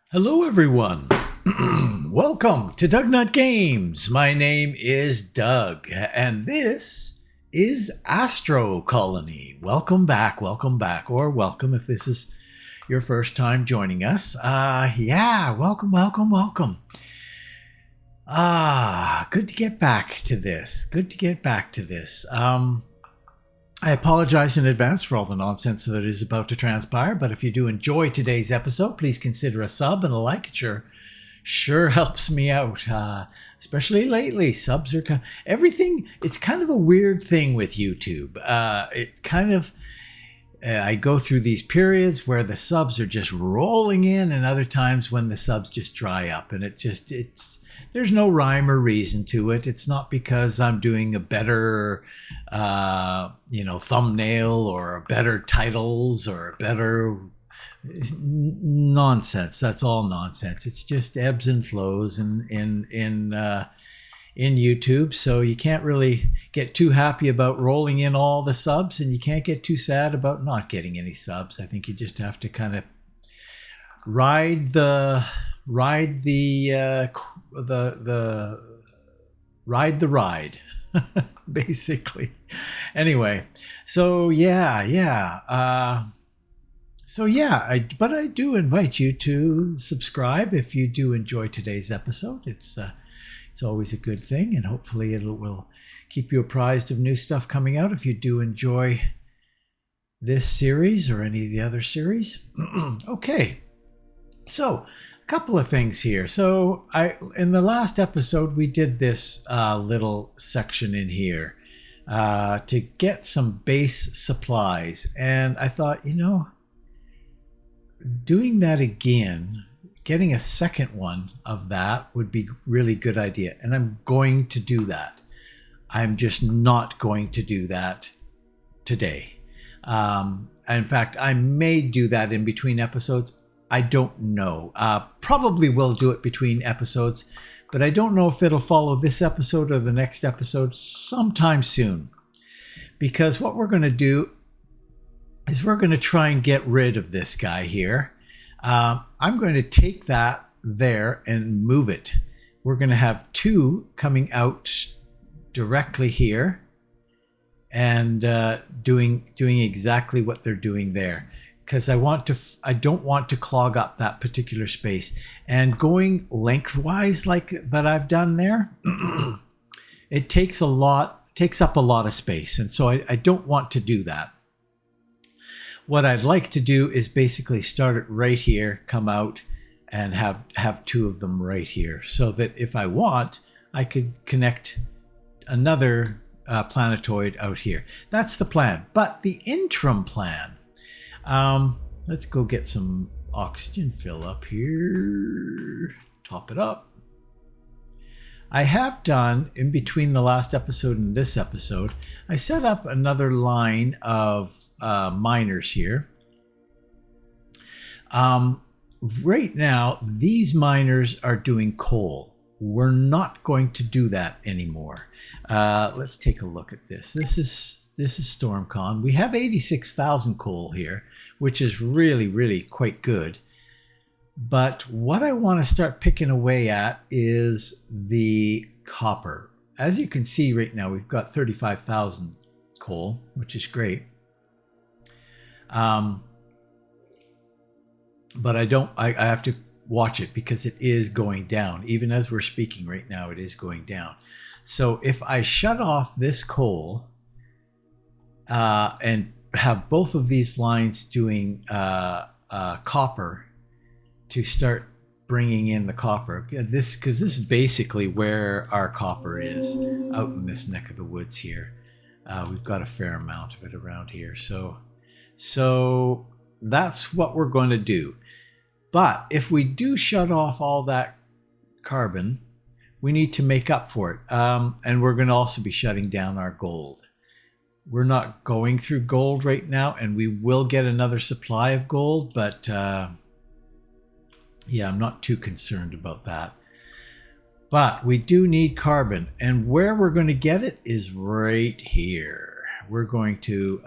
Hello, everyone. Welcome to DougNutGames. My name is Doug, and this is Astro Colony. Welcome back, or welcome if this is your first time joining us. Welcome. Good to get back to this. I apologize in advance for all the nonsense that is about to transpire, but if you do enjoy today's episode, please consider a sub and a like. It sure helps me out, especially lately. Subs are everything. It's kind of a weird thing with YouTube. I go through these periods where the subs are just rolling in, and other times when the subs just dry up, and there's no rhyme or reason to it. It's not because I'm doing a better, thumbnail or better titles or better nonsense. That's all nonsense. It's just ebbs and flows in YouTube, so you can't really get too happy about rolling in all the subs, and you can't get too sad about not getting any subs. I think you just have to kind of ride the ride, basically. Anyway, but I do invite you to subscribe if you do enjoy today's episode. It's always a good thing, and hopefully it will keep you apprised of new stuff coming out if you do enjoy this series or any of the other series. Okay, so a couple of things here. So in the last episode, we did this little section in here to get some base supplies, and I thought, doing that again, getting a second one of that would be really good idea. And I'm going to do that. I'm just not going to do that today. In fact, I may do that in between episodes. I don't know. Probably will do it between episodes, but I don't know if it'll follow this episode or the next episode sometime soon. Because what we're going to do is we're going to try and get rid of this guy here. I'm going to take that there and move it. We're going to have two coming out directly here and doing exactly what they're doing there, because I don't want to clog up that particular space. And going lengthwise like that I've done there, it takes up a lot of space, and so I don't want to do that. What I'd like to do is basically start it right here, come out, and have two of them right here, so that if I want, I could connect another planetoid out here. That's the plan. But the interim plan, let's go get some oxygen fill up here, top it up. I have done, in between the last episode and this episode, I set up another line of miners here. Right now, these miners are doing coal. We're not going to do that anymore. Let's take a look at this. This is StormCon. We have 86,000 coal here, which is really, really quite good. But what I want to start picking away at is the copper. As you can see right now, we've got 35,000 coal, which is great. But I have to watch it because it is going down. Even as we're speaking right now, it is going down. So if I shut off this coal and have both of these lines doing copper, to start bringing in the copper, because this is basically where our copper is, out in this neck of the woods here. We've got a fair amount of it around here, so that's what we're going to do. But if we do shut off all that carbon, we need to make up for it, and we're going to also be shutting down our gold. We're not going through gold right now, and we will get another supply of gold, but yeah, I'm not too concerned about that. But we do need carbon, and where we're going to get it is right here. We're going to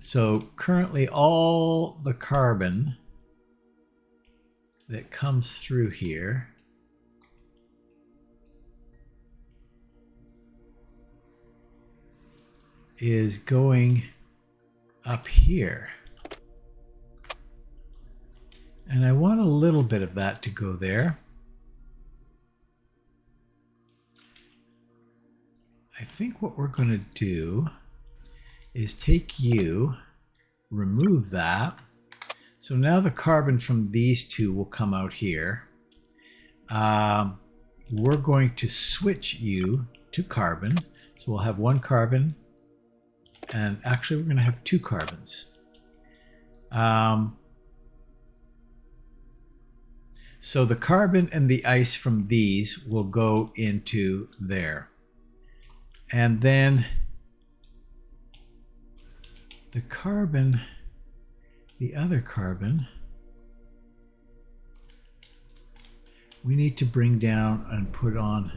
So currently all the carbon that comes through here is going up here. And I want a little bit of that to go there. I think what we're going to do is take you, remove that. So now the carbon from these two will come out here. We're going to switch you to carbon. So we'll have one carbon, and actually we're going to have two carbons. So the carbon and the ice from these will go into there. And then the carbon, the other carbon, we need to bring down and put on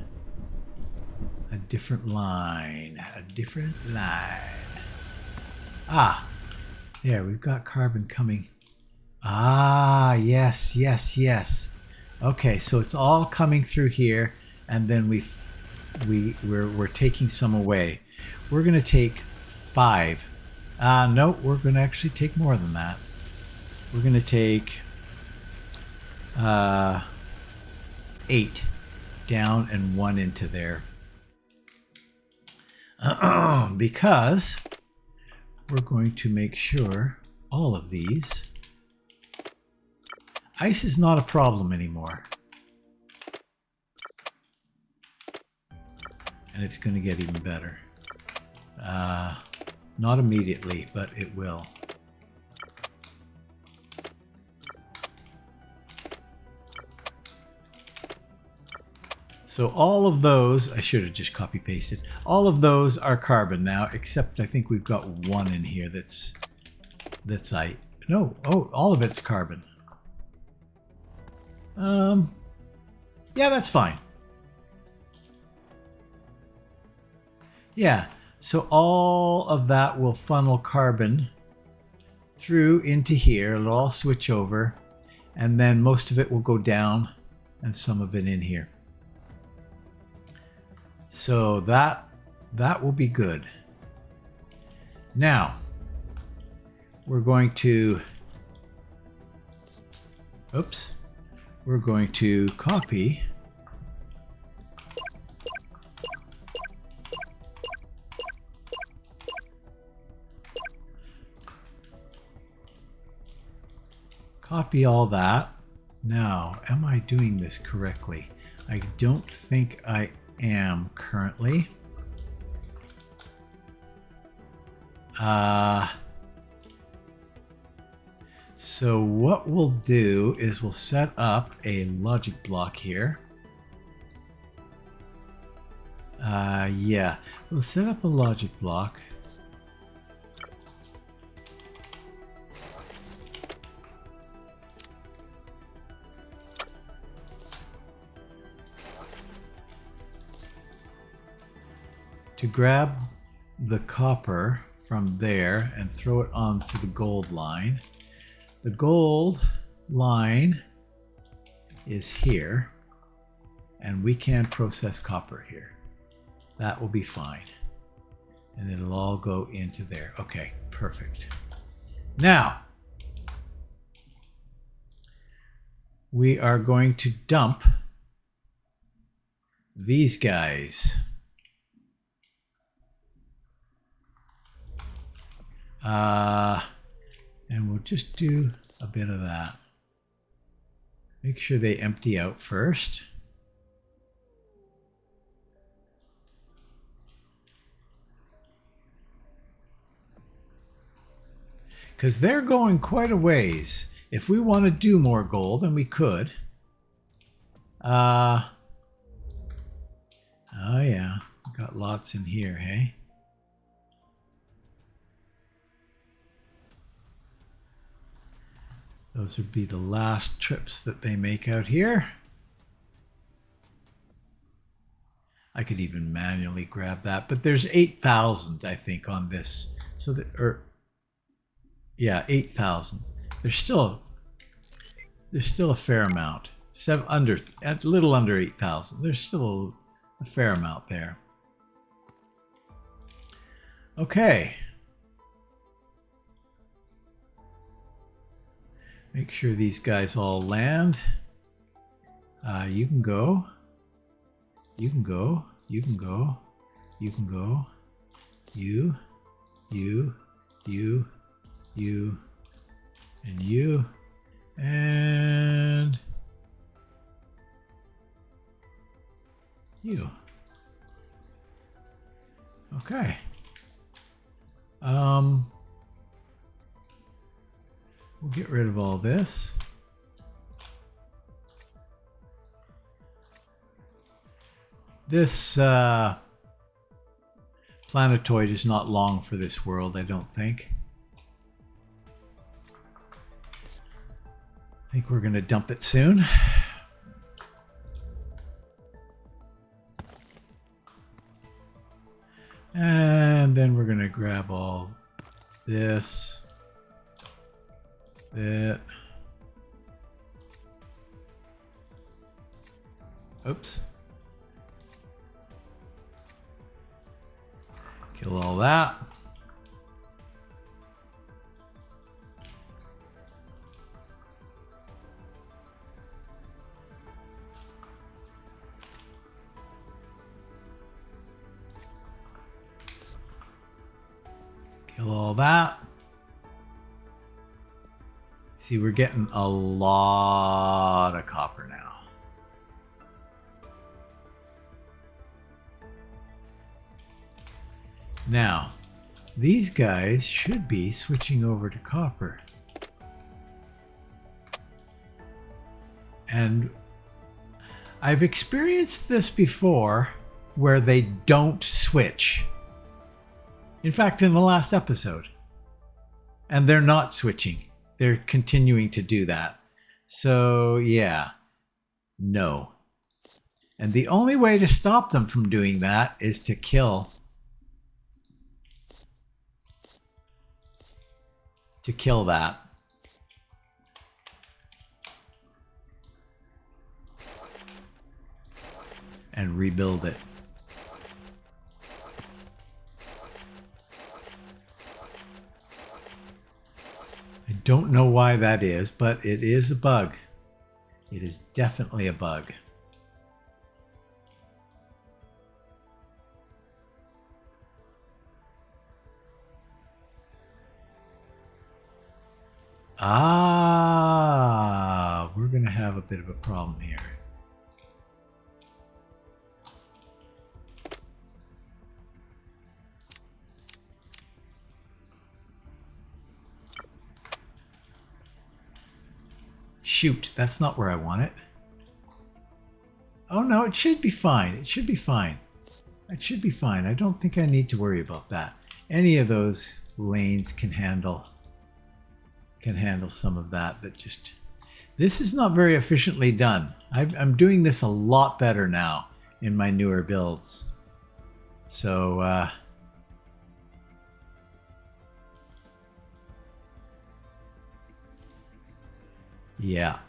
a different line, Ah, there, we've got carbon coming. Ah, yes, yes, yes. Okay, so it's all coming through here, and then we're taking some away. We're going to take 5. No, we're going to actually take more than that. We're going to take 8 down and 1 into there. Because we're going to make sure all of these... Ice is not a problem anymore. And it's going to get even better. Not immediately, but it will. So all of those, I should have just copy pasted. All of those are carbon now, except I think we've got one in here that's no, oh, all of it's carbon. Yeah, that's fine. Yeah, so all of that will funnel carbon through into here. It'll all switch over, and then most of it will go down and some of it in here. So that will be good. Now, we're going to, we're going to copy all that. Now, am I doing this correctly? I don't think I am currently. So what we'll do is we'll set up a logic block here. Yeah, we'll set up a logic block. To grab the copper from there and throw it onto the gold line. The gold line is here, and we can process copper here. That will be fine. And it'll all go into there. Okay, perfect. Now, we are going to dump these guys. And we'll just do a bit of that. Make sure they empty out first. Because they're going quite a ways. If we want to do more gold, and we could. Oh yeah, got lots in here, hey? Those would be the last trips that they make out here. I could even manually grab that, but there's 8,000, I think, on this. So that, or Yeah, 8,000. There's still a fair amount. A little under 8,000. There's still a fair amount there. Okay. Make sure these guys all land. You can go. You can go. You can go. You can go. You, and you, and you. Okay. We'll get rid of all this. This planetoid is not long for this world, I don't think. I think we're going to dump it soon. And then we're going to grab all this, that. Oops. Kill all that. Kill all that. See, we're getting a lot of copper now. Now, these guys should be switching over to copper. And I've experienced this before where they don't switch. In fact, in the last episode. And they're not switching. They're continuing to do that. So, yeah. No. And the only way to stop them from doing that is to kill that. And rebuild it. I don't know why that is, but it is a bug. It is definitely a bug. We're going to have a bit of a problem here. Shoot, that's not where I want it. Oh no, it should be fine. It should be fine. It should be fine. I don't think I need to worry about that. Any of those lanes can handle some of that. This is not very efficiently done. I'm doing this a lot better now in my newer builds. So yeah,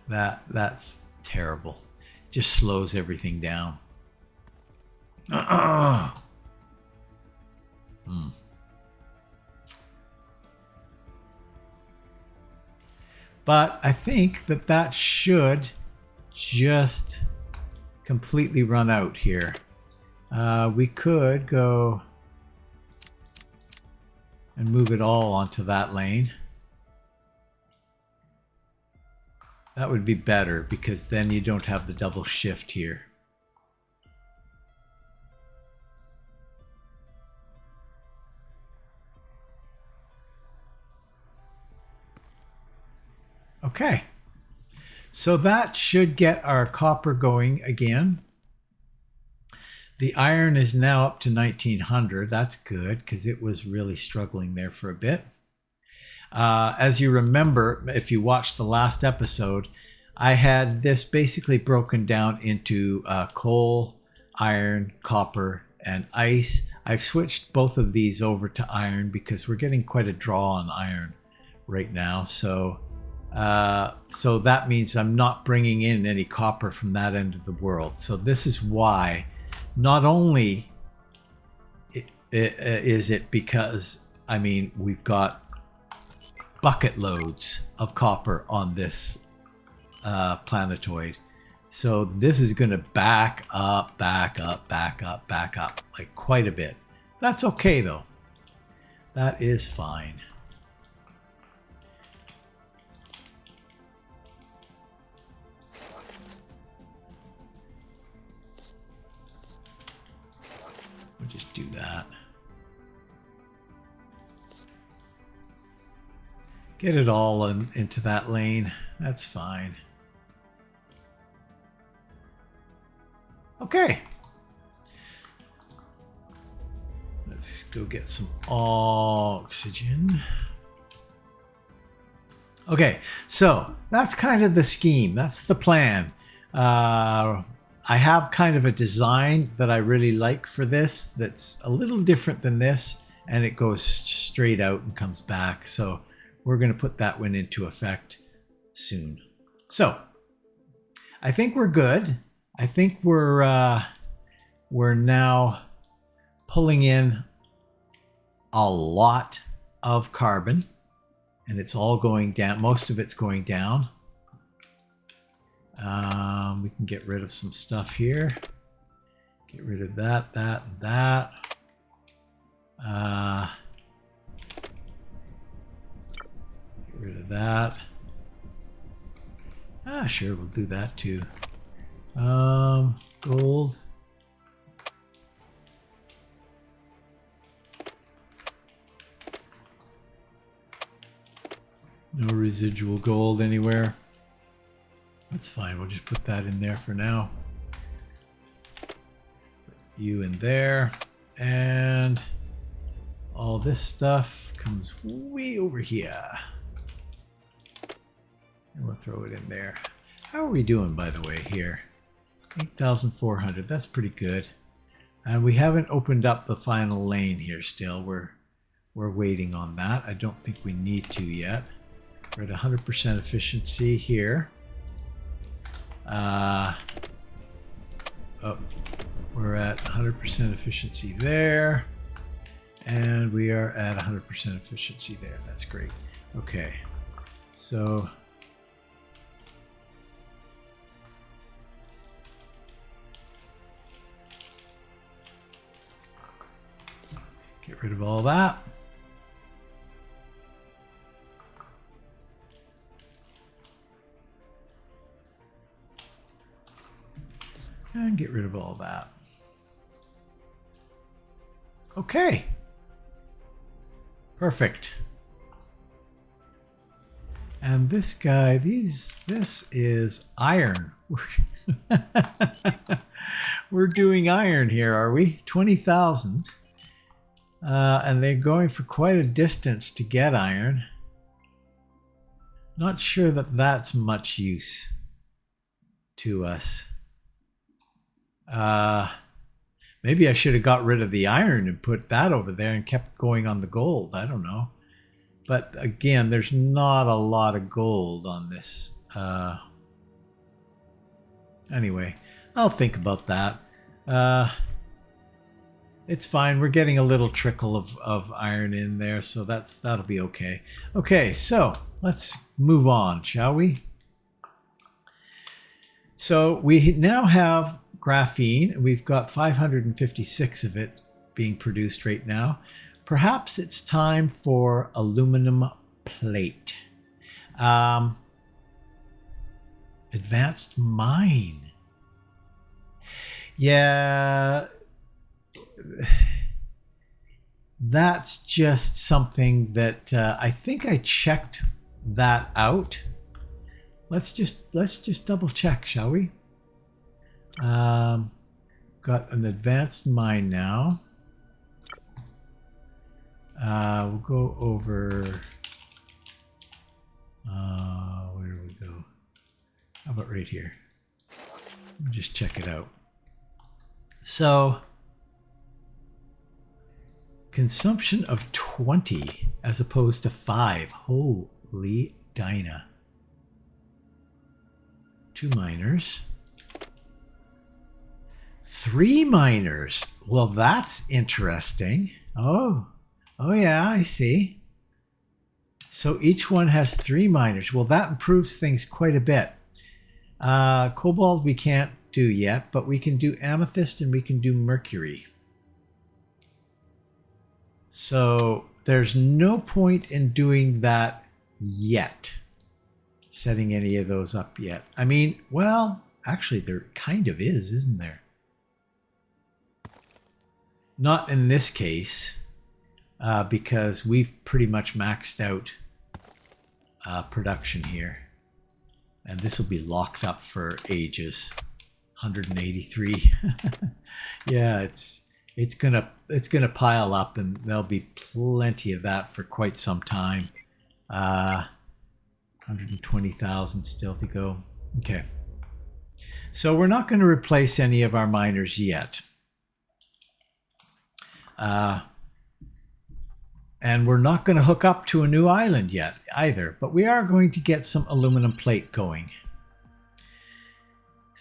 that's terrible. It just slows everything down. But I think that should just completely run out here. We could go and move it all onto that lane. That would be better because then you don't have the double shift here. Okay, so that should get our copper going again. The iron is now up to 1900. That's good because it was really struggling there for a bit. As you remember, if you watched the last episode, I had this basically broken down into coal, iron, copper, and ice. I've switched both of these over to iron because we're getting quite a draw on iron right now. So so that means I'm not bringing in any copper from that end of the world. So this is why not only is it because, I mean, we've got bucket loads of copper on this planetoid. So this is going to back up, like quite a bit. That's okay though. That is fine. We'll just do that. Get it all into that lane. That's fine. Okay. Let's go get some oxygen. Okay, so that's kind of the scheme. That's the plan. I have kind of a design that I really like for this that's a little different than this, and it goes straight out and comes back. So we're going to put that one into effect soon. So I think we're good. I think we're now pulling in a lot of carbon, and it's all going down. Most of it's going down. We can get rid of some stuff here. Get rid of that, that, and that. Get rid of that. Sure, we'll do that too. Gold. No residual gold anywhere. That's fine. We'll just put that in there for now. Put you in there. And all this stuff comes way over here. And we'll throw it in there. How are we doing, by the way, here? 8,400. That's pretty good. And we haven't opened up the final lane here still. We're waiting on that. I don't think we need to yet. We're at 100% efficiency here. We're at 100% efficiency there. And we are at 100% efficiency there. That's great. Okay. So get rid of all that. And get rid of all that. Okay. Perfect. And this guy, this is iron. We're doing iron here, are we? 20,000. And they're going for quite a distance to get iron. Not sure that that's much use to us. Maybe I should have got rid of the iron and put that over there and kept going on the gold. I don't know. But again, there's not a lot of gold on this. Anyway, I'll think about that. It's fine. We're getting a little trickle of iron in there, so that'll be okay. Okay, so let's move on, shall we? So we now have graphene. We've got 556 of it being produced right now. Perhaps it's time for aluminum plate. Advanced mine. Yeah, that's just something that I think I checked that out. Let's just double check, shall we? Got an advanced mine now. We'll go over. Where do we go? How about right here? Just check it out. So, consumption of 20 as opposed to 5. Holy Dinah. 2 miners. 3 miners. Well, that's interesting. Oh yeah, I see. So each one has 3 miners. Well, that improves things quite a bit. Cobalt we can't do yet, but we can do amethyst and we can do mercury. So there's no point in doing that yet. Setting any of those up yet. I mean, well, actually there kind of is, isn't there? Not in this case, because we've pretty much maxed out production here. And this will be locked up for ages. 183. Yeah, it's gonna pile up, and there'll be plenty of that for quite some time. 120,000 still to go. Okay, so we're not going to replace any of our miners yet, and we're not going to hook up to a new island yet either. But we are going to get some aluminum plate going.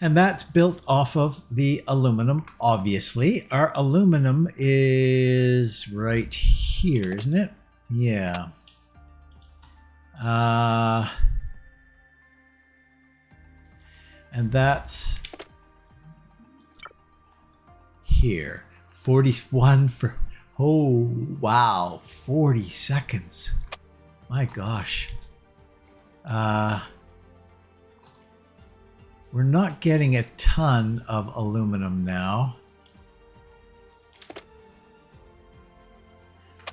And that's built off of the aluminum, obviously. Our aluminum is right here, isn't it? Yeah. And that's here. 41 for... Oh, wow. 40 seconds. My gosh. We're not getting a ton of aluminum now.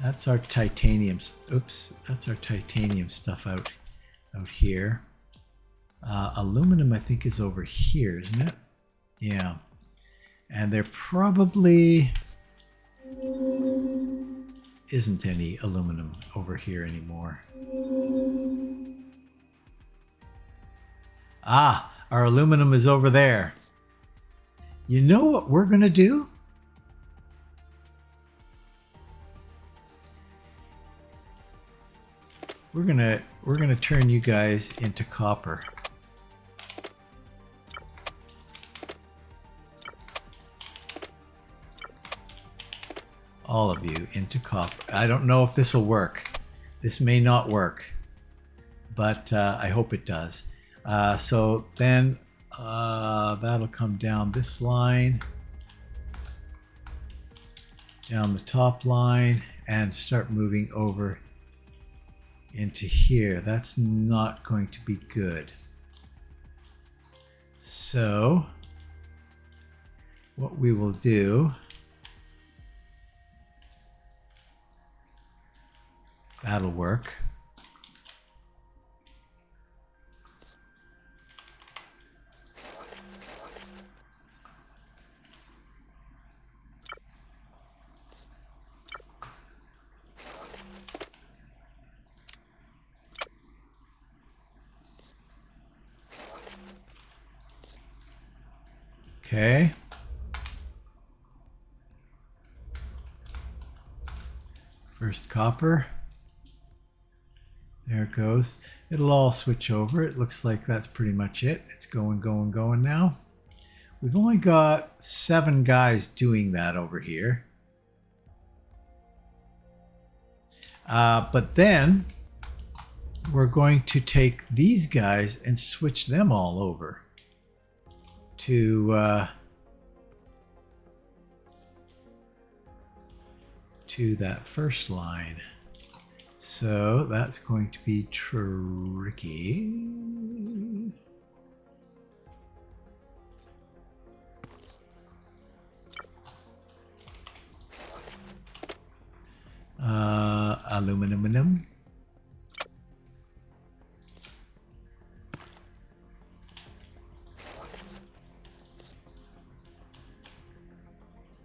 That's our titanium. Oops, that's our titanium stuff out here. Aluminum, I think, is over here, isn't it? Yeah. And there probably isn't any aluminum over here anymore. Ah, our aluminum is over there. You know what we're going to do? We're gonna turn you guys into copper. All of you into copper. I don't know if this will work. This may not work, but I hope it does. So then that'll come down this line, down the top line, and start moving over into here. That's not going to be good. So what we will do, that'll work. Okay. First copper. There it goes. It'll all switch over. It looks like that's pretty much it. It's going now. We've only got 7 guys doing that over here. But then we're going to take these guys and switch them all over to that first line. So that's going to be tricky. Aluminum.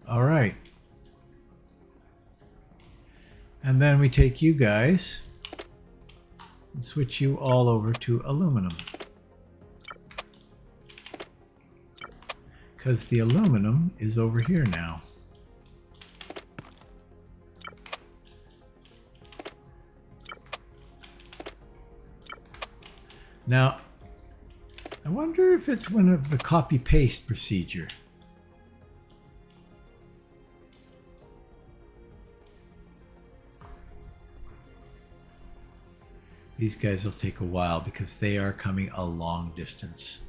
All right. And then we take you guys and switch you all over to aluminum. Because the aluminum is over here now. Now, I wonder if it's one of the copy-paste procedure. These guys will take a while because they are coming a long distance.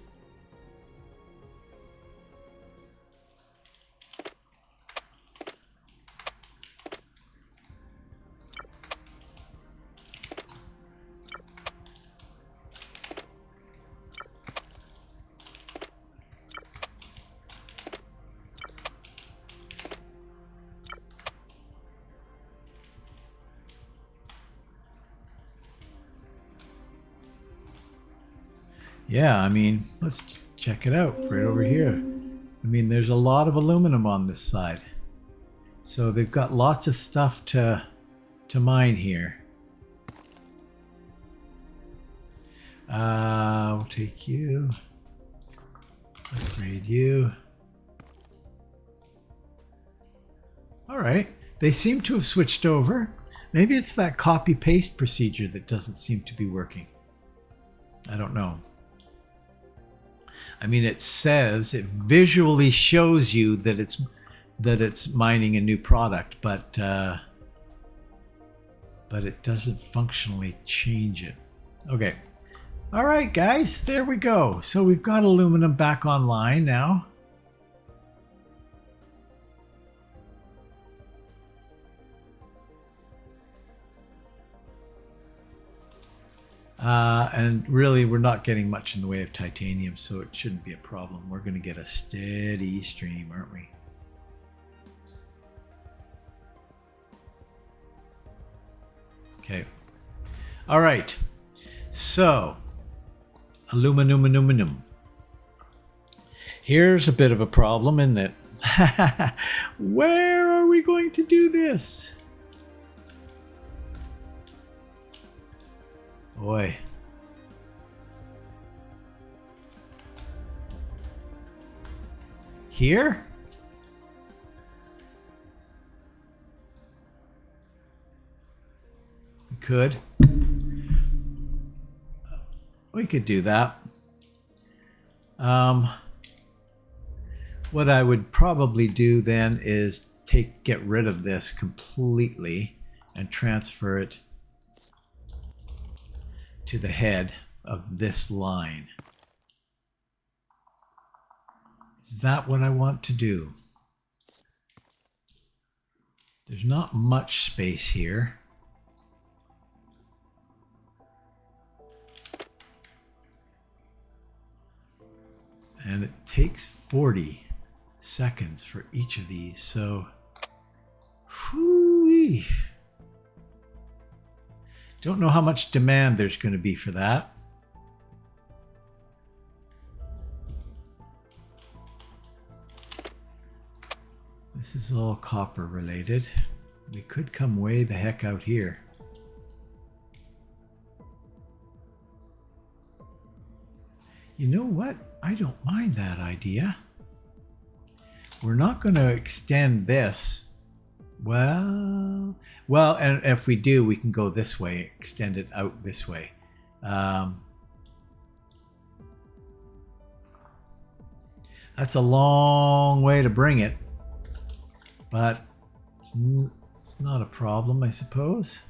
Yeah, I mean, let's check it out right over here. I mean, there's a lot of aluminum on this side. So they've got lots of stuff to mine here. We'll take you. Upgrade you. All right. They seem to have switched over. Maybe it's that copy-paste procedure that doesn't seem to be working. I don't know. I mean, it says, it visually shows you that it's mining a new product, but it doesn't functionally change it. Okay. All right, guys, there we go. So we've got aluminum back online now. And really, we're not getting much in the way of titanium, so it shouldn't be a problem. We're going to get a steady stream, aren't we? Okay. All right. So, aluminum. Here's a bit of a problem, isn't it? Where are we going to do this? Boy. Here? We could. We could do that. What I would probably do then is get rid of this completely and transfer it to the head of this line. Is that what I want to do? There's not much space here. And it takes 40 seconds for each of these, so whoo-wee. Don't know how much demand there's going to be for that. This is all copper related. We could come way the heck out here. You know what? I don't mind that idea. We're not going to extend this. Well, and if we do, we can go this way, extend it out this way. That's a long way to bring it, but it's not a problem, I suppose.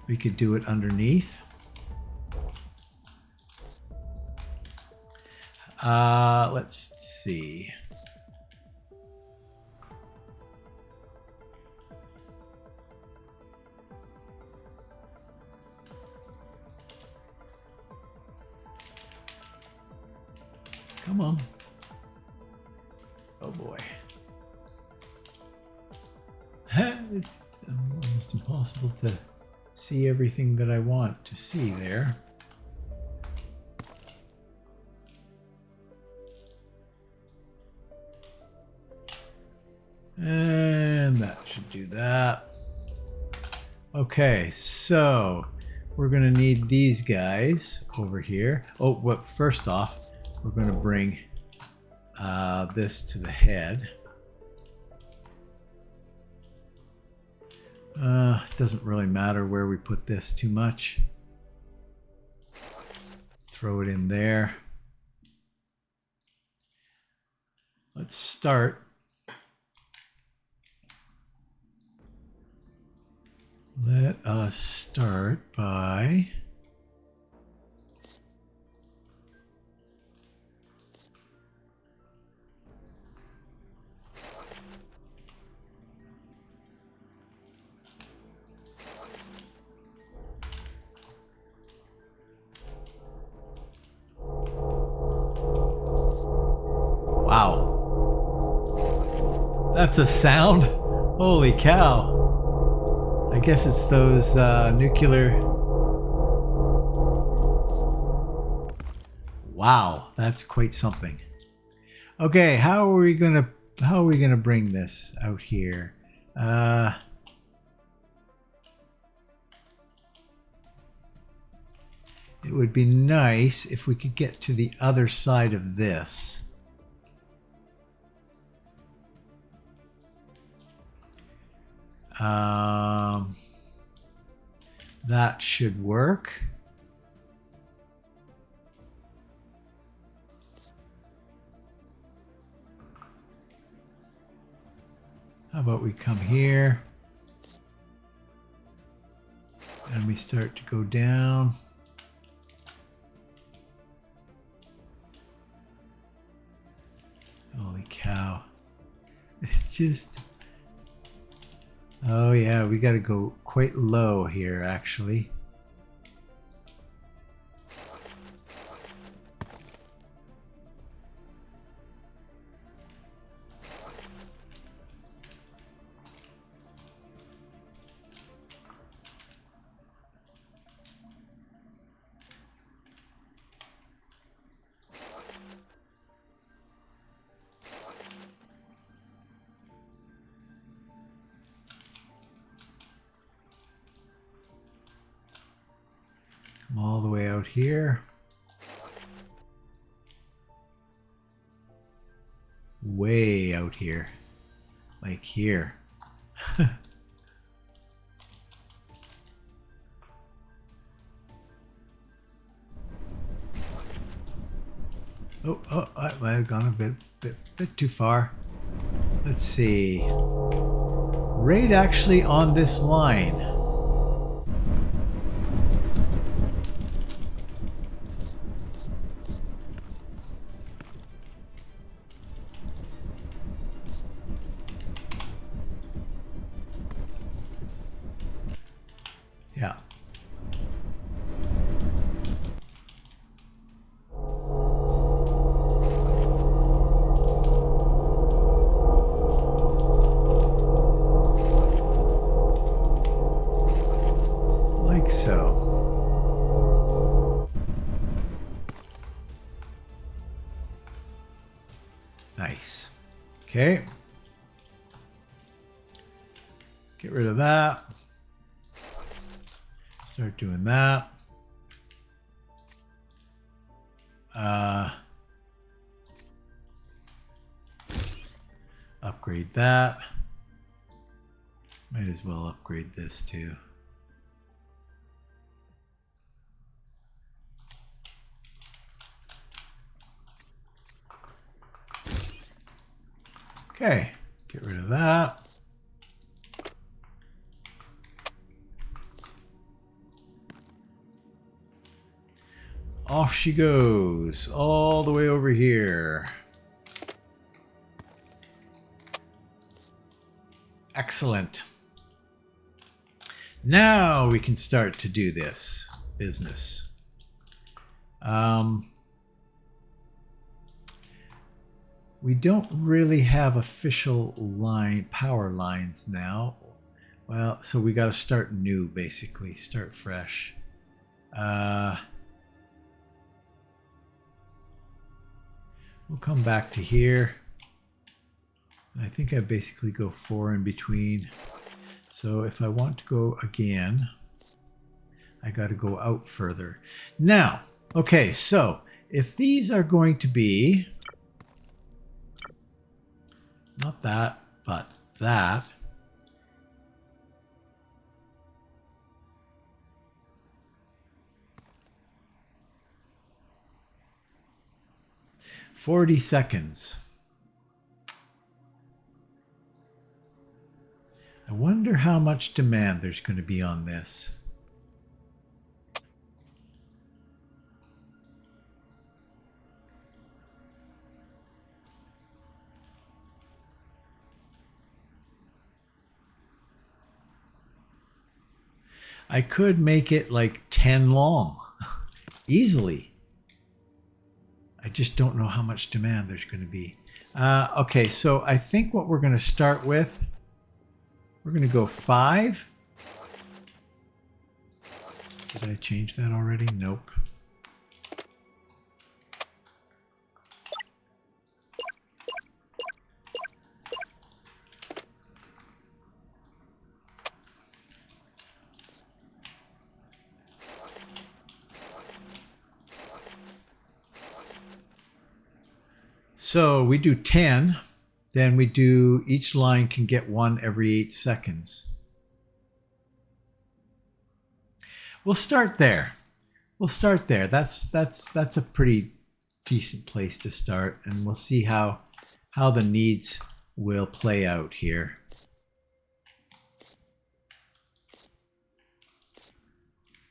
We could do it underneath. Let's see. Come on. Oh boy. It's almost impossible to see everything that I want to see there. And that should do that. Okay, so we're going to need these guys over here. Oh, well, first off, we're going to bring this to the head. It doesn't really matter where we put this too much. Throw it in there. Let's start. Let us start by that's a sound. Holy cow. I guess it's those nuclear. Wow, that's quite something. Okay, how are we gonna bring this out here? It would be nice if we could get to the other side of this. That should work. How about we come here and we start to go down. Holy cow. It's just... Oh yeah, we got to go quite low here actually. Come all the way out here. Way out here. Like here. Oh, I might have gone a bit too far. Let's see. Right actually on this line. Yeah. Like so. Nice. Okay. Get rid of that. Start doing that. Upgrade that. Might as well upgrade this too. Okay, get rid of that. Off she goes, all the way over here. Excellent. Now we can start to do this business. We don't really have official power lines now. Well, so we got to start new, basically. Start fresh. We'll come back to here. I think I basically go 4 in between. So if I want to go again, I got to go out further. Now, okay, so if these are going to be, not that, but that, 40 seconds. I wonder how much demand there's going to be on this. I could make it like 10 long, easily. I just don't know how much demand there's going to be. Okay, so I think what we're going to start with, we're going to go 5. Did I change that already? Nope. So we do 10, then we do, each line can get 1 every 8 seconds. We'll start there. We'll start there. That's a pretty decent place to start, and we'll see how the needs will play out here.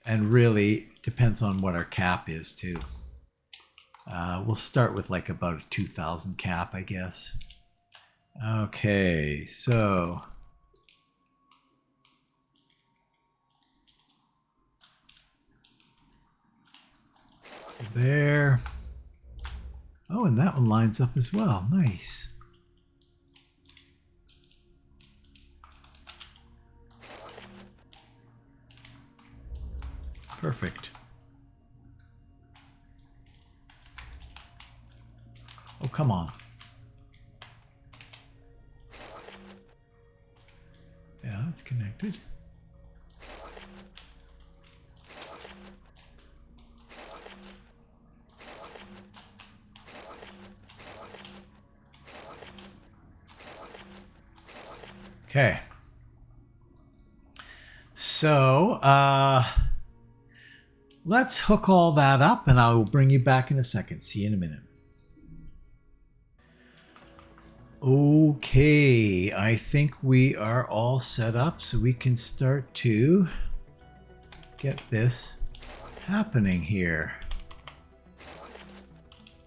And really, it depends on what our cap is too. We'll start with like about a 2,000 cap, I guess. Okay, so there. Oh, and that one lines up as well. Nice. Perfect. Oh, come on. Yeah, that's connected. Okay. So, let's hook all that up and I will bring you back in a second. See you in a minute. Okay, I think we are all set up so we can start to get this happening here.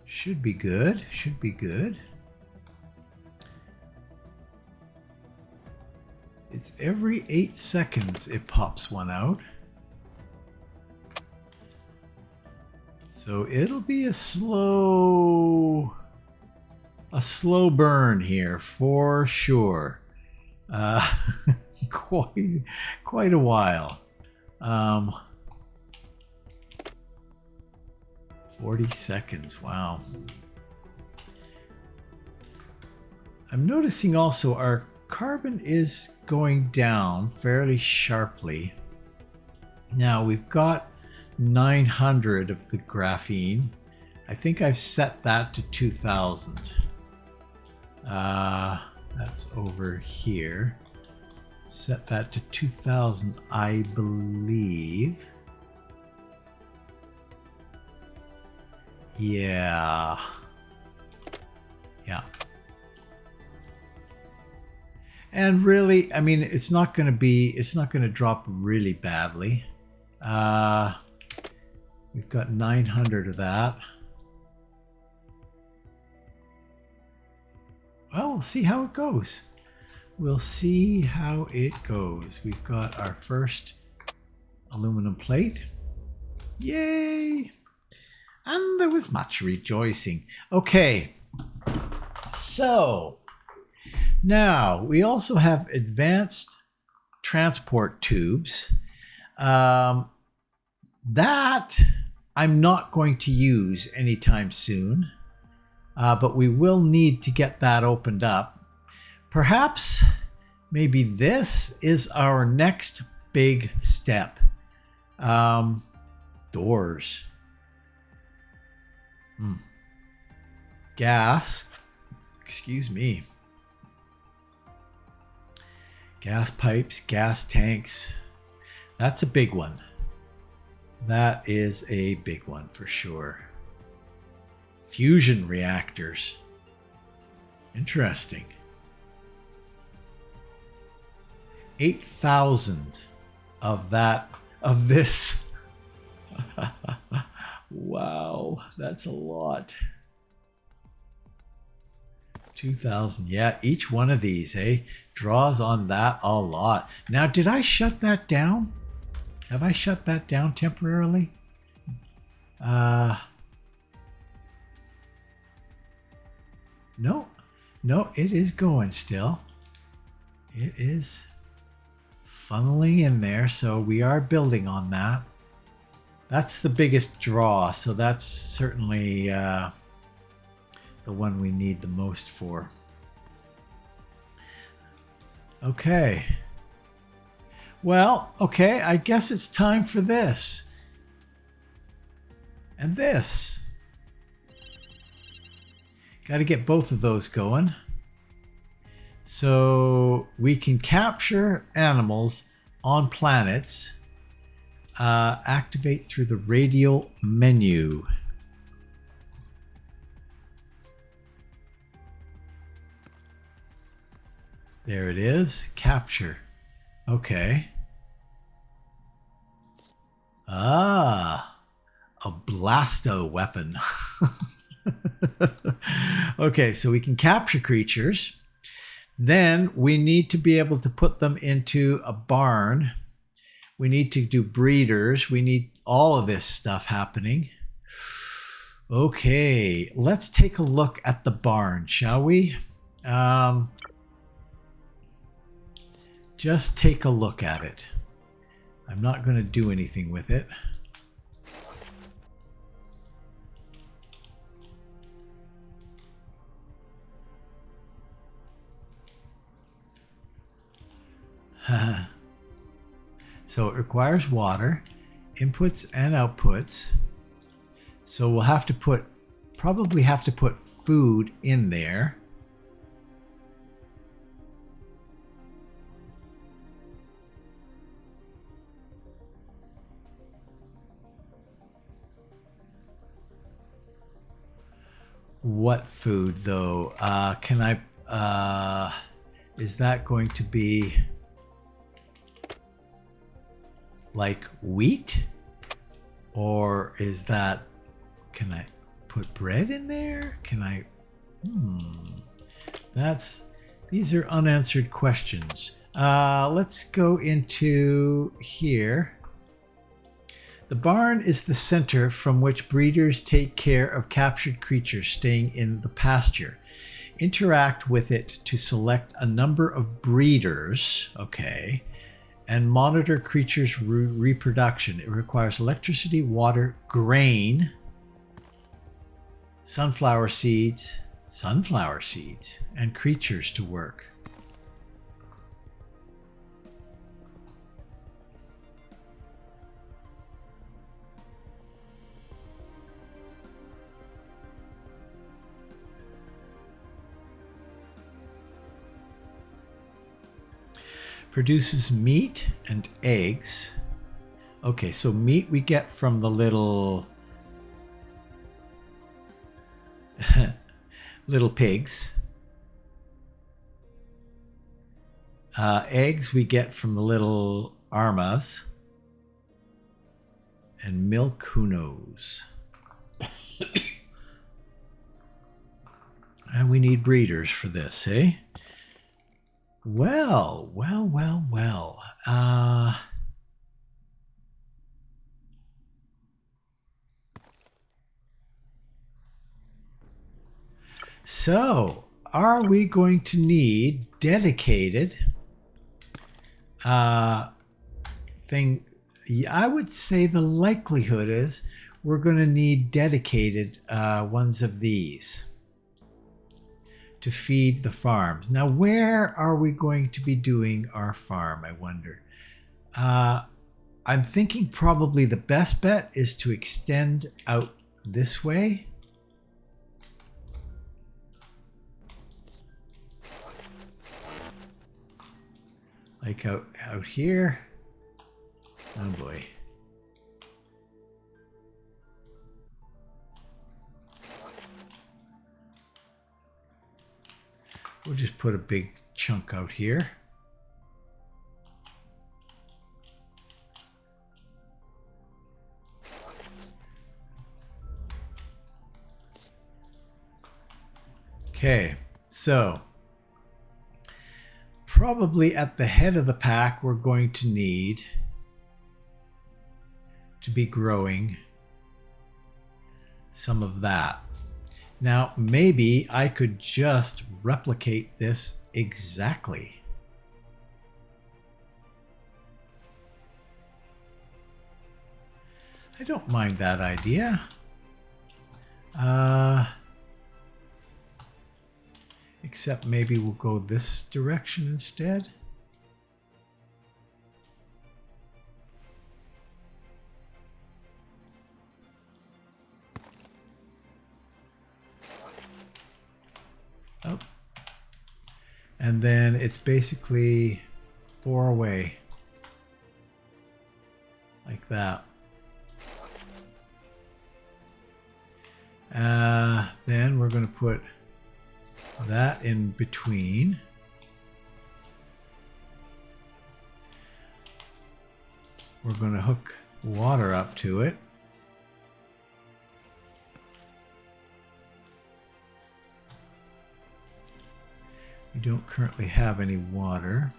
Should be good, should be good. It's every 8 seconds it pops one out. So it'll be a slow burn here for sure. Quite a while. 40 seconds, wow. I'm noticing also our carbon is going down fairly sharply. Now we've got 900 of the graphene. I think I've set that to 2000. That's over here. Set that to 2000, I believe. Yeah. And really, I mean, it's not going to drop really badly. We've got 900 of that. Well, we'll see how it goes. We'll see how it goes. We've got our first aluminum plate. Yay! And there was much rejoicing. Okay, so now we also have advanced transport tubes. That I'm not going to use anytime soon, but we will need to get that opened up. Perhaps maybe this is our next big step. Doors. Gas. Excuse me. Gas pipes, gas tanks. That's a big one. That is a big one for sure. Fusion reactors. Interesting. 8,000 of this. Wow, that's a lot. 2,000. Yeah, each one of these, draws on that a lot. Now, did I shut that down? Have I shut that down temporarily? No, it is going still. It is funneling in there, so we are building on that. That's the biggest draw, so that's certainly the one we need the most for. Okay. Well, okay, I guess it's time for this. And this. Got to get both of those going. So we can capture animals on planets. Activate through the radial menu. There it is. Capture. Okay. Ah, a blasto weapon. Okay, so we can capture creatures. Then we need to be able to put them into a barn. We need to do breeders. We need all of this stuff happening. Okay, let's take a look at the barn, shall we? Just take a look at it. I'm not going to do anything with it. So it requires water, inputs and outputs. So we'll have to probably have to put food in there. What food though? Can I, is that going to be like wheat? Or is that, can I put bread in there? Can I, these are unanswered questions. Let's go into here. The barn is the center from which breeders take care of captured creatures staying in the pasture. Interact with it to select a number of breeders, okay, and monitor creatures' reproduction. It requires electricity, water, grain, sunflower seeds, and creatures to work. Produces meat and eggs. Okay, so meat we get from the little little pigs. Eggs we get from the little armas. And milk, who knows? And we need breeders for this, eh? Well. So, are we going to need dedicated thing? I would say the likelihood is we're going to need dedicated ones of these to feed the farms. Now, where are we going to be doing our farm, I wonder? I'm thinking probably the best bet is to extend out this way. Like out here. Oh boy. We'll just put a big chunk out here. Okay, so probably at the head of the pack, we're going to need to be growing some of that. Now, maybe I could just replicate this exactly. I don't mind that idea. Except maybe we'll go this direction instead. Oh. And then it's basically 4 away. Like that. Then we're going to put that in between. We're going to hook water up to it. We don't currently have any water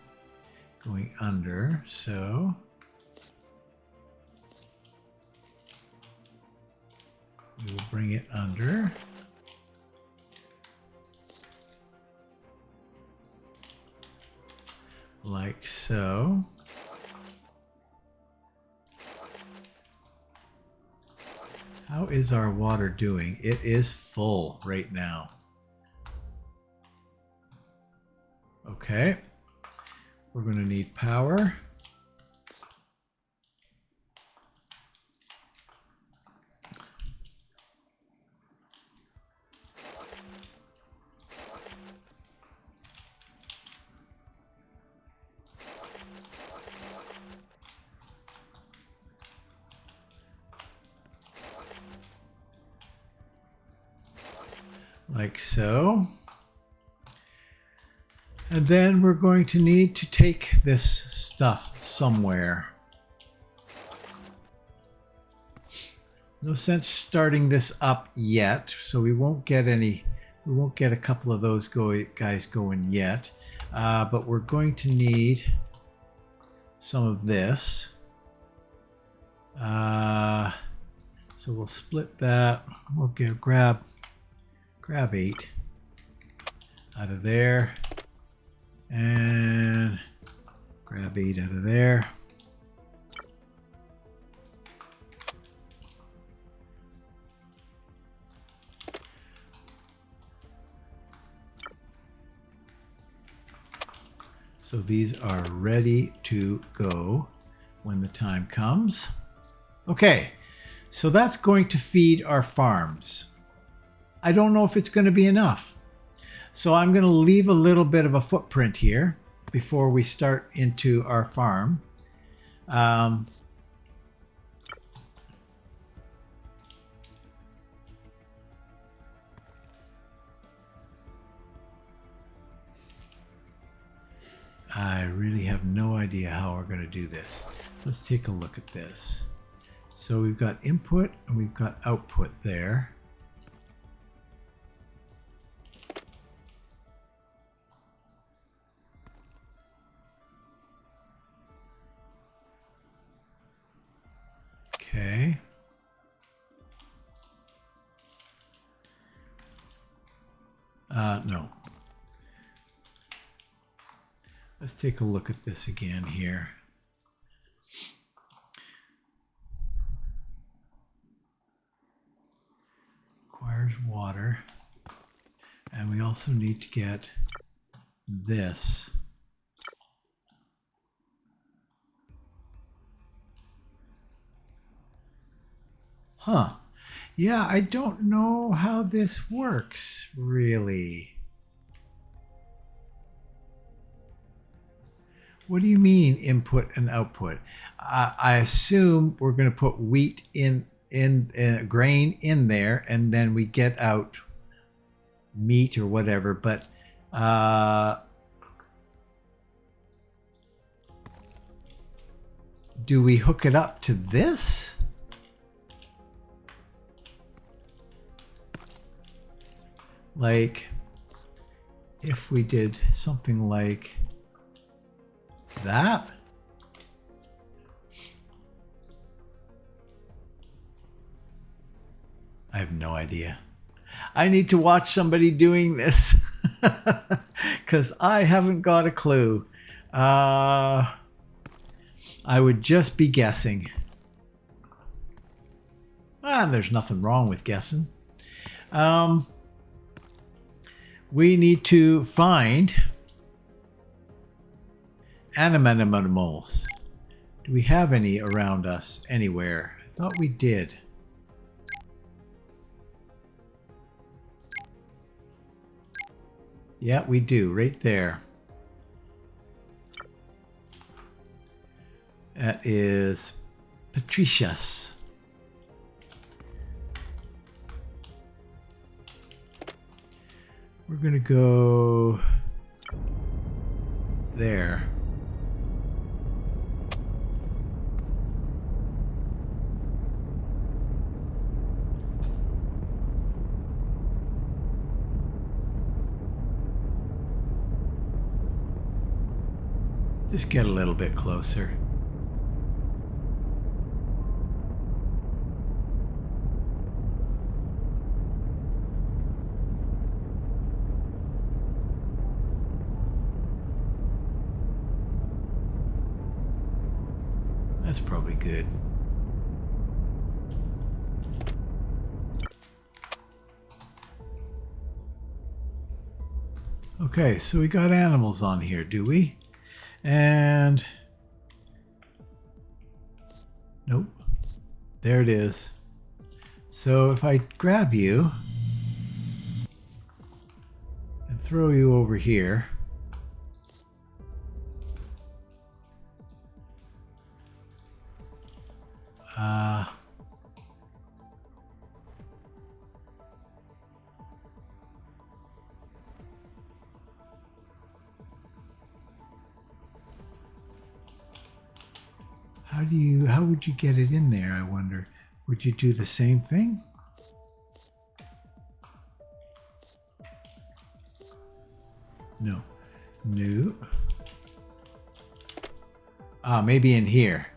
going under, so we will bring it under. Like so. How is our water doing? It is full right now. Okay. We're going to need power. Like so. And then we're going to need to take this stuff somewhere. There's no sense starting this up yet, so we won't get any, we won't get a couple of those guys going yet. But we're going to need some of this. So we'll split that. We'll grab 8 out of there and grab 8 out of there. So these are ready to go when the time comes. Okay, so that's going to feed our farms. I don't know if it's going to be enough. So I'm going to leave a little bit of a footprint here before we start into our farm. I really have no idea how we're going to do this. Let's take a look at this. So we've got input and we've got output there. Okay. No. Let's take a look at this again here. Requires water. And we also need to get this. Huh. Yeah, I don't know how this works, really. What do you mean input and output? I assume we're going to put wheat in grain in there, and then we get out meat or whatever. But Do we hook it up to this? Like, if we did something like that? I have no idea. I need to watch somebody doing this because I haven't got a clue. I would just be guessing. And there's nothing wrong with guessing. We need to find animals. Do we have any around us anywhere? I thought we did. Yeah, we do, right there. That is Patricius. We're going to go there. Just get a little bit closer. That's probably good. Okay, so we got animals on here, do we? And nope, there it is. So if I grab you and throw you over here, how would you get it in there, I wonder? Would you do the same thing? No. No. Maybe in here.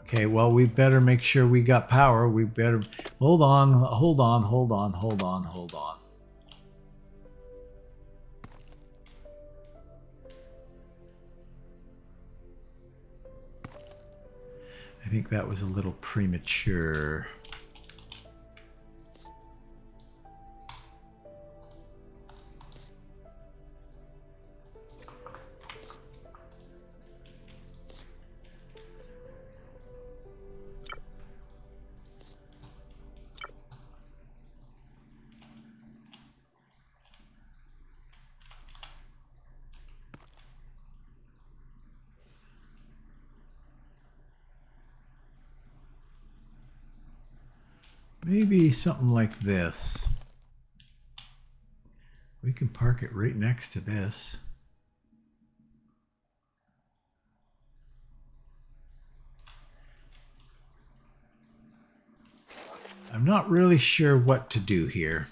Okay, well, we better make sure we got power. We better hold on. I think that was a little premature. Maybe something like this. We can park it right next to this. I'm not really sure what to do here.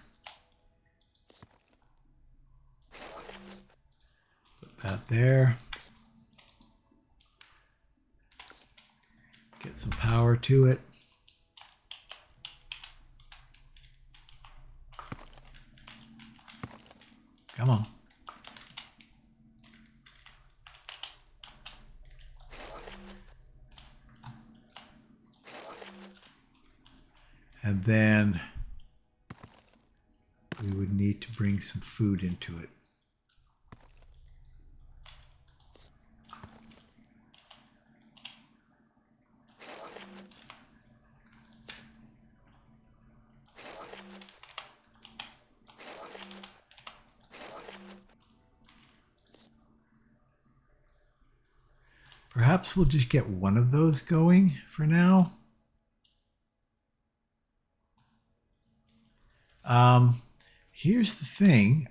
Put that there. Get some power to it. Come on. And then we would need to bring some food into it. Perhaps we'll just get one of those going for now. Here's the thing.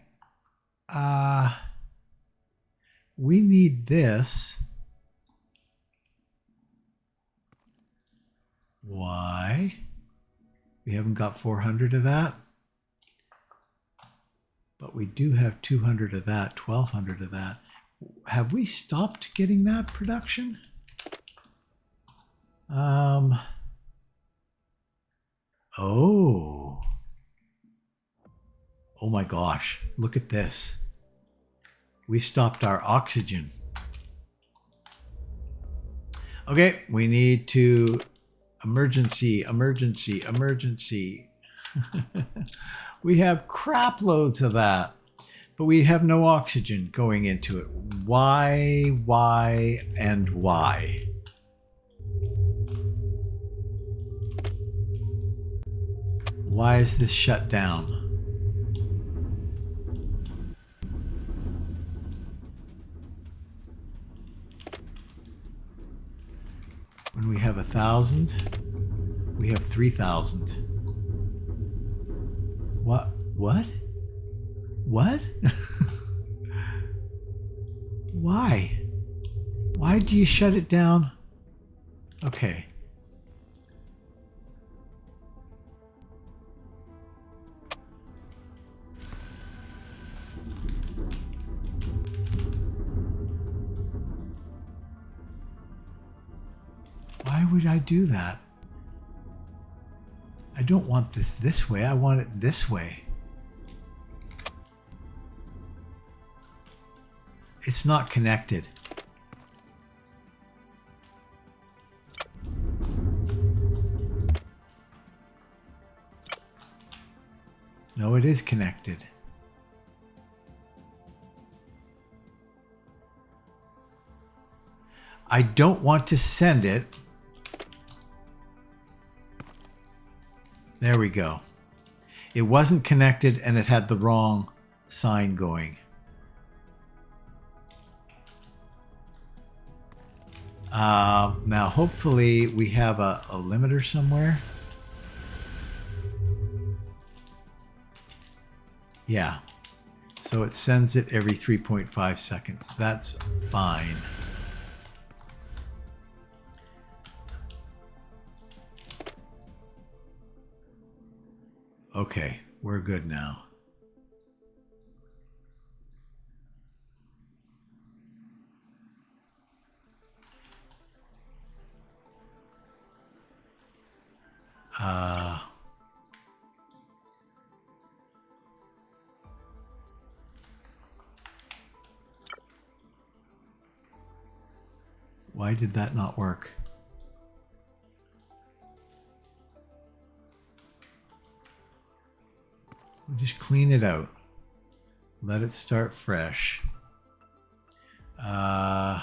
We need this. Why? We haven't got 400 of that. But we do have 200 of that, 1200 of that. Have we stopped getting that production? Oh. Oh my gosh, look at this. We stopped our oxygen. Okay, we need to emergency. We have crap loads of that, but we have no oxygen going into it. Why, and why? Why is this shut down? When we have 1,000, we have 3,000. What? What? Why? Why do you shut it down? Okay. Why would I do that? I don't want this way. I want it this way. It's not connected. No, it is connected. I don't want to send it. There we go. It wasn't connected and it had the wrong sign going. Now hopefully we have a limiter somewhere. Yeah. So it sends it every 3.5 seconds. That's fine. Okay, we're good now. Why did that not work? We'll just clean it out. Let it start fresh. Yeah,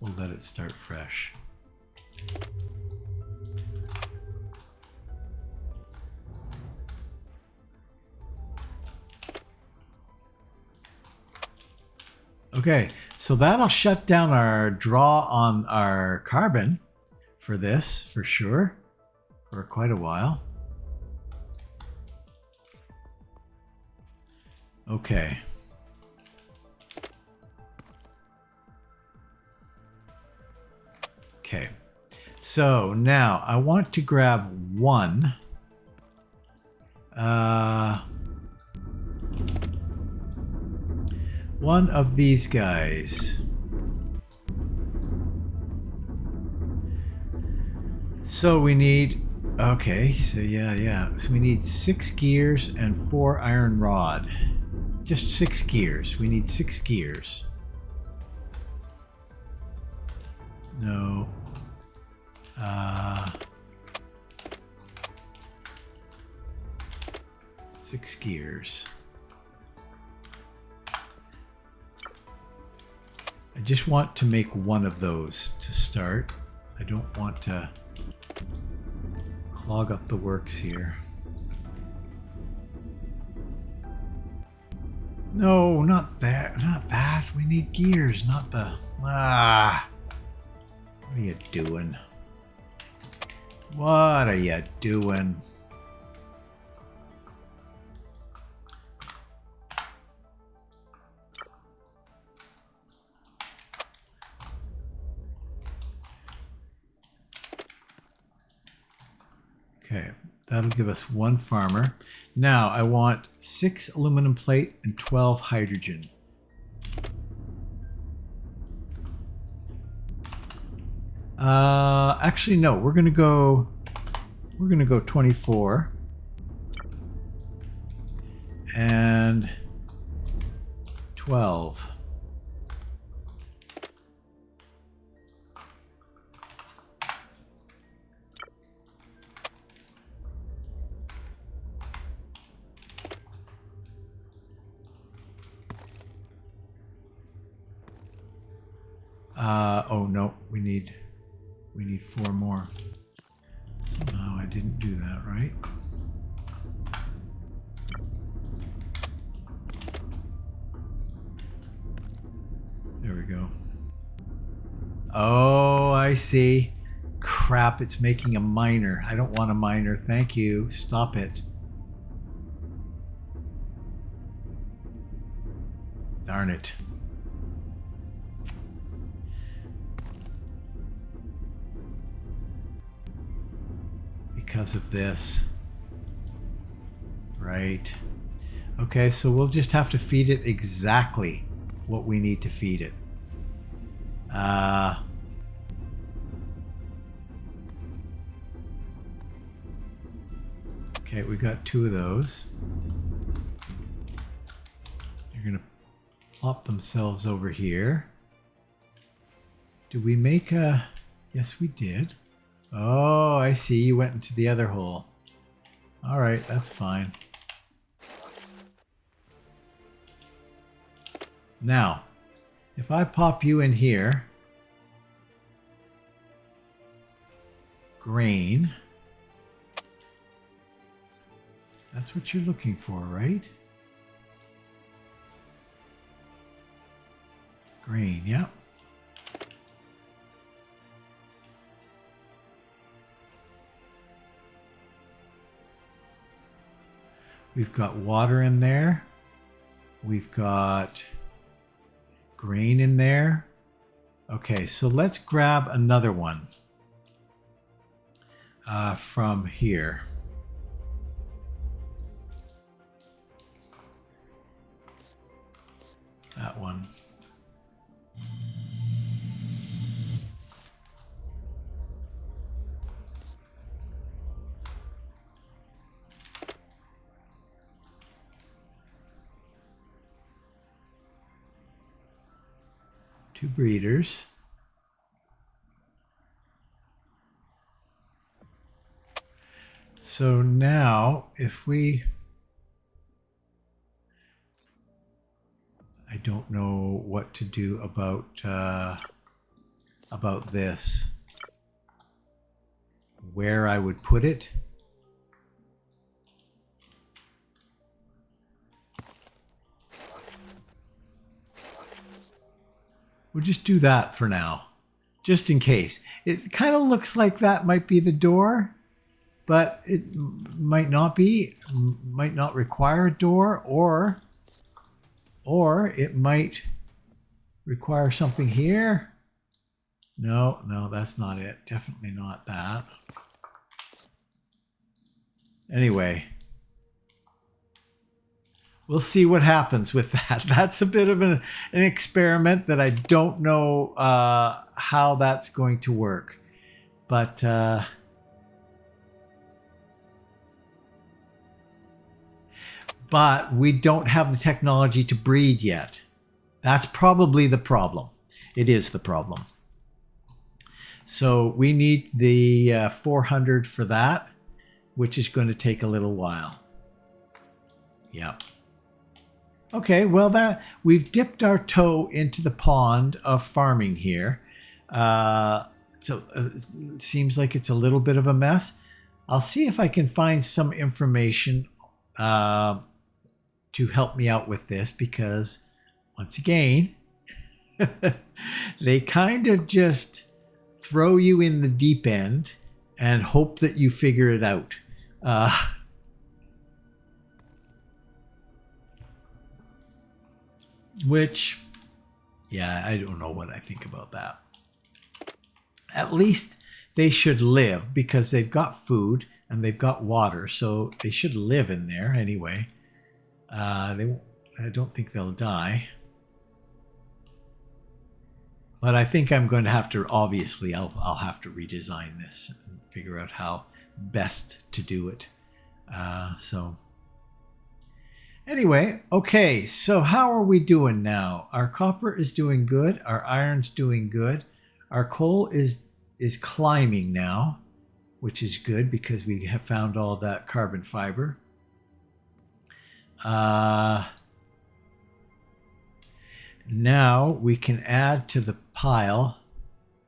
we'll let it start fresh. Okay, so that'll shut down our draw on our carbon for this, for sure, for quite a while. Okay. Okay, so now I want to grab one. One of these guys. So we need, okay, so yeah. So we need 6 gears and 4 iron rod. Just 6 gears. We need 6 gears. No. 6 gears. I just want to make one of those to start. I don't want to clog up the works here. No, not that. Not that. We need gears, not the... Ah. What are you doing? What are you doing? Okay, that'll give us one farmer. Now I want 6 aluminum plate and 12 hydrogen. Actually, no. We're gonna go 24 and 12. Oh no, we need 4 more. Somehow I didn't do that right. There we go. Oh, I see. Crap, it's making a miner. I don't want a miner. Thank you. Stop it. Darn it. Because of this. Right. Okay, so we'll just have to feed it exactly what we need to feed it. Okay, we got 2 of those. They're gonna plop themselves over here. Did we make a... Yes, we did. Oh, I see. You went into the other hole. All right, that's fine. Now, if I pop you in here, grain, that's what you're looking for, right? Grain, yeah. We've got water in there. We've got grain in there. Okay, so let's grab another one from here. That one. Two breeders. So now if we... I don't know what to do about this. Where I would put it. We'll just do that for now, just in case. It kind of looks like that might be the door, but it might not be. Might not require a door, or it might require something here. No, that's not it. Definitely not that. Anyway, we'll see what happens with that. That's a bit of an experiment that I don't know how that's going to work. But we don't have the technology to breed yet. That's probably the problem. It is the problem. So we need the 400 for that, which is going to take a little while. Yep. Okay, well, we've dipped our toe into the pond of farming here. So it seems like it's a little bit of a mess. I'll see if I can find some information to help me out with this because, once again, they kind of just throw you in the deep end and hope that you figure it out. Which, yeah, I don't know what I think about that. At least they should live because they've got food and they've got water, so they should live in there anyway. I don't think they'll die. But I think I'm going to have to, obviously, I'll have to redesign this and figure out how best to do it. So anyway, okay, so how are we doing now? Our copper is doing good. Our iron's doing good. Our coal is climbing now, which is good because we have found all that carbon fiber. Now we can add to the pile.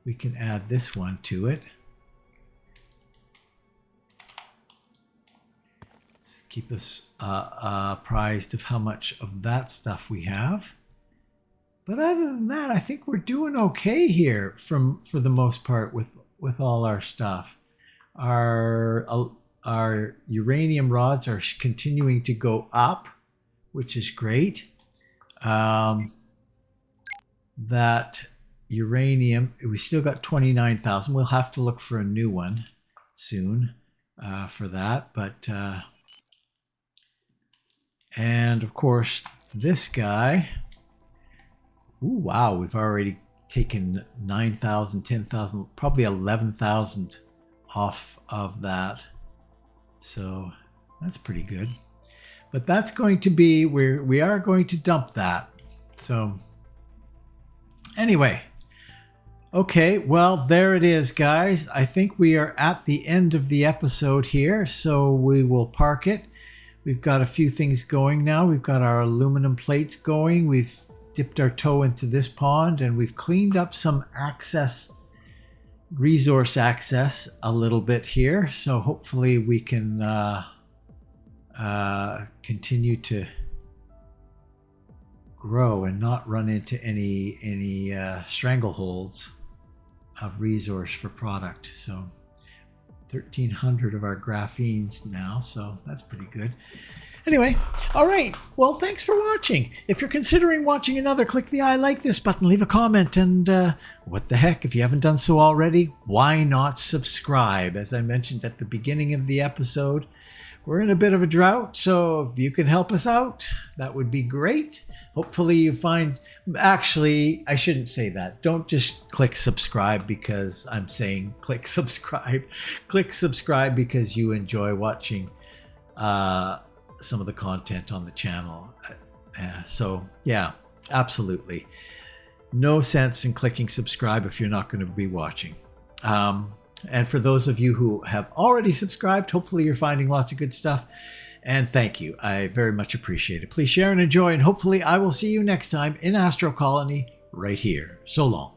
We can add this one to it. Keep us apprised of how much of that stuff we have. But other than that, I think we're doing okay here for the most part with all our stuff. Our uranium rods are continuing to go up, which is great. That uranium, we still got 29,000. We'll have to look for a new one soon for that. But and of course this guy. Ooh, wow, we've already taken 9,000, 10,000, probably 11,000 off of that. So that's pretty good. But that's going to be, we are going to dump that. So anyway, okay, well, there it is, guys. I think we are at the end of the episode here, so we will park it. We've got a few things going now. We've got our aluminum plates going. We've dipped our toe into this pond, and we've cleaned up some resource access a little bit here. So hopefully we can continue to grow and not run into any strangleholds of resource for product. So 1,300 of our graphenes now, so that's pretty good. Anyway, all right. Well, thanks for watching. If you're considering watching another, click the I like this button, leave a comment, and what the heck, if you haven't done so already, why not subscribe? As I mentioned at the beginning of the episode, we're in a bit of a drought, so if you can help us out, that would be great. Hopefully you find, actually, I shouldn't say that. Don't just click subscribe because I'm saying click subscribe. Click subscribe because you enjoy watching some of the content on the channel. So yeah, absolutely. No sense in clicking subscribe if you're not going to be watching. And for those of you who have already subscribed, hopefully you're finding lots of good stuff. And thank you. I very much appreciate it. Please share and enjoy, and hopefully I will see you next time in Astro Colony right here. So long.